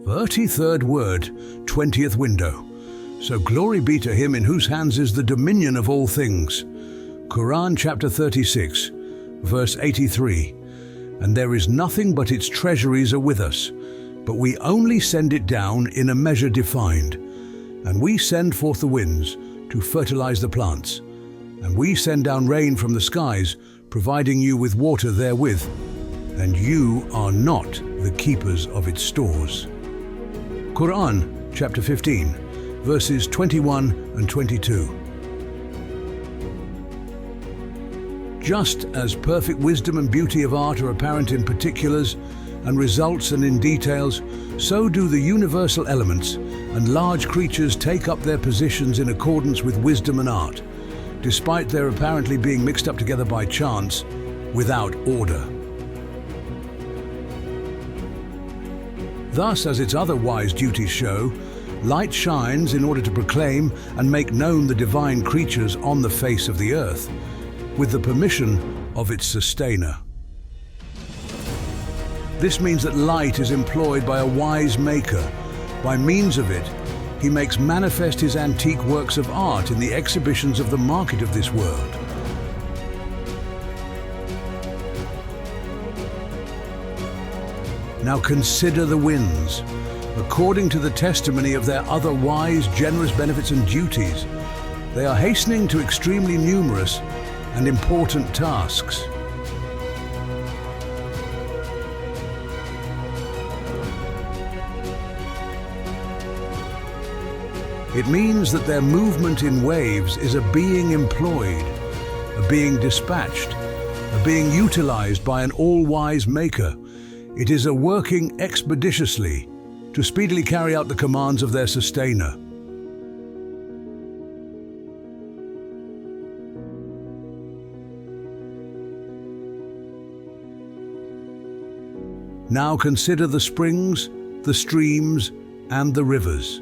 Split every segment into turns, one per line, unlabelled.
33rd word, 20th window. So glory be to him in whose hands is the dominion of all things. Quran chapter 36, verse 83. And there is nothing but its treasuries are with us, but we only send it down in a measure defined. And we send forth the winds to fertilize the plants. And we send down rain from the skies, providing you with water therewith. And you are not the keepers of its stores. Quran chapter 15, verses 21 and 22. Just as perfect wisdom and beauty of art are apparent in particulars and results and in details, so do the universal elements and large creatures take up their positions in accordance with wisdom and art, despite their apparently being mixed up together by chance, without order. Thus, as its other wise duties show, light shines in order to proclaim and make known the divine creatures on the face of the earth, with the permission of its sustainer. This means that light is employed by a wise maker. By means of it, he makes manifest his antique works of art in the exhibitions of the market of this world. Now consider the winds, according to the testimony of their other wise, generous benefits and duties. They are hastening to extremely numerous and important tasks. It means that their movement in waves is a being employed, a being dispatched, a being utilized by an all-wise maker. It is a working expeditiously to speedily carry out the commands of their sustainer. Now consider the springs, the streams, and the rivers.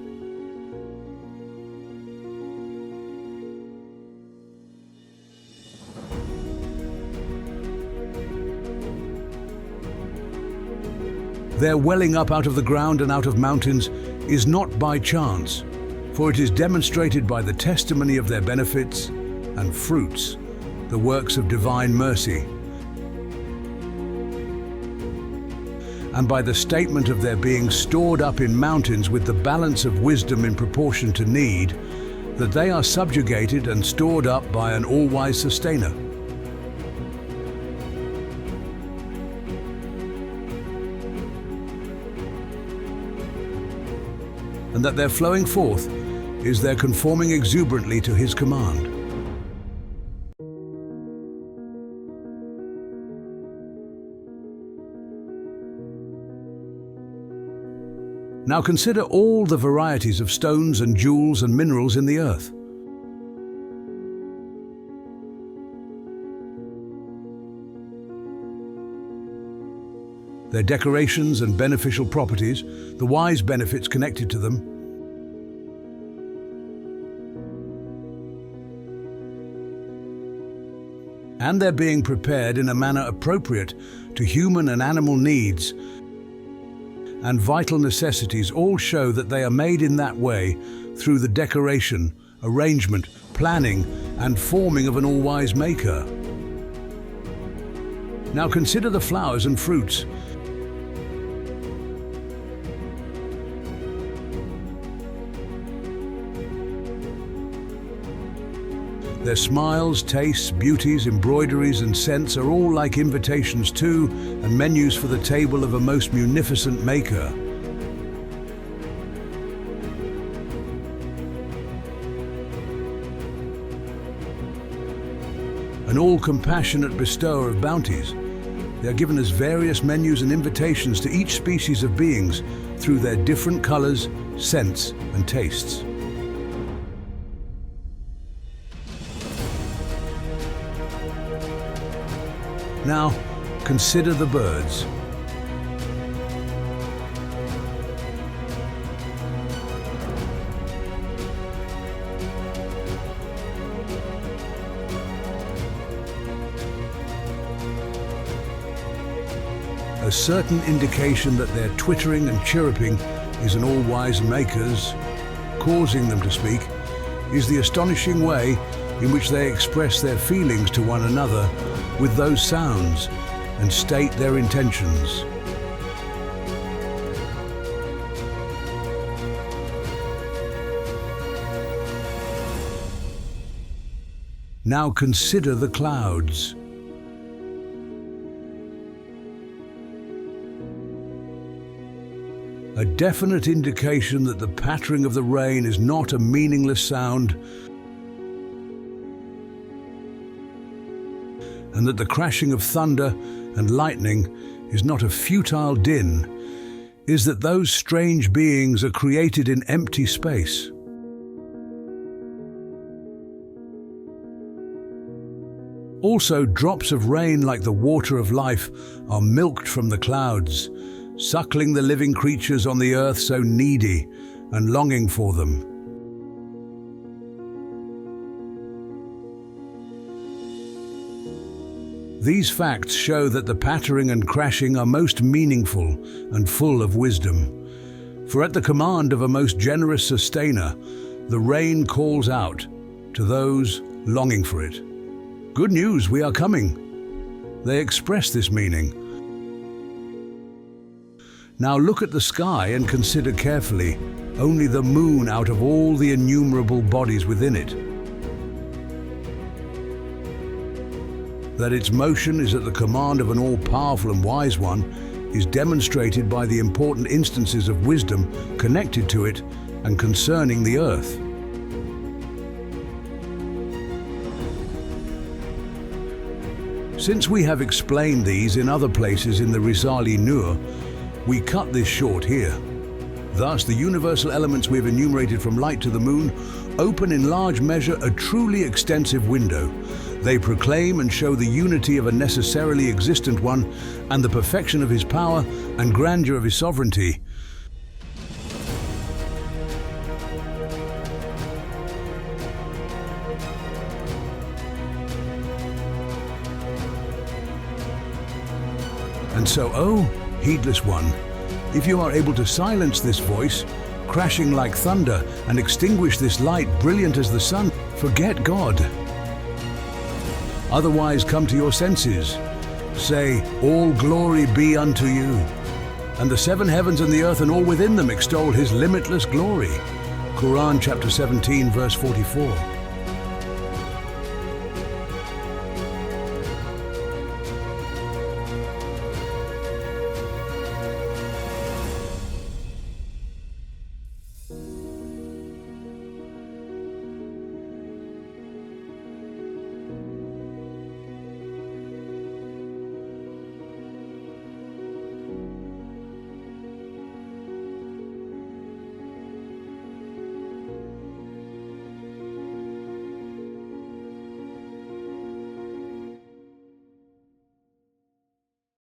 Their welling up out of the ground and out of mountains is not by chance, for it is demonstrated by the testimony of their benefits and fruits, the works of divine mercy, and by the statement of their being stored up in mountains with the balance of wisdom in proportion to need, that they are subjugated and stored up by an all-wise sustainer. And that their flowing forth is their conforming exuberantly to his command. Now consider all the varieties of stones and jewels and minerals in the earth. Their decorations and beneficial properties, the wise benefits connected to them, and their being prepared in a manner appropriate to human and animal needs and vital necessities all show that they are made in that way through the decoration, arrangement, planning, and forming of an all-wise maker. Now consider the flowers and fruits. Their smiles, tastes, beauties, embroideries, and scents are all like invitations to and menus for the table of a most munificent maker. An all-compassionate bestower of bounties, they are given as various menus and invitations to each species of beings through their different colors, scents, and tastes. Now, consider the birds. A certain indication that their twittering and chirruping is an all-wise Maker's, causing them to speak, is the astonishing way in which they express their feelings to one another with those sounds and state their intentions. Now consider the clouds. A definite indication that the pattering of the rain is not a meaningless sound, and that the crashing of thunder and lightning is not a futile din, is that those strange beings are created in empty space. Also, drops of rain like the water of life are milked from the clouds, suckling the living creatures on the earth so needy and longing for them. These facts show that the pattering and crashing are most meaningful and full of wisdom. For at the command of a most generous sustainer, the rain calls out to those longing for it. Good news, we are coming. They express this meaning. Now look at the sky and consider carefully only the moon out of all the innumerable bodies within it. That its motion is at the command of an all-powerful and wise one is demonstrated by the important instances of wisdom connected to it and concerning the earth. Since we have explained these in other places in the Risale-i Nur, we cut this short here. Thus, the universal elements we have enumerated from light to the moon open in large measure a truly extensive window. They proclaim and show the unity of a necessarily existent one and the perfection of his power and grandeur of his sovereignty. And so, oh, heedless one, if you are able to silence this voice, crashing like thunder, and extinguish this light brilliant as the sun, forget God. Otherwise come to your senses. Say, all glory be unto you. And the seven heavens and the earth and all within them extol his limitless glory. Quran chapter 17 verse 44.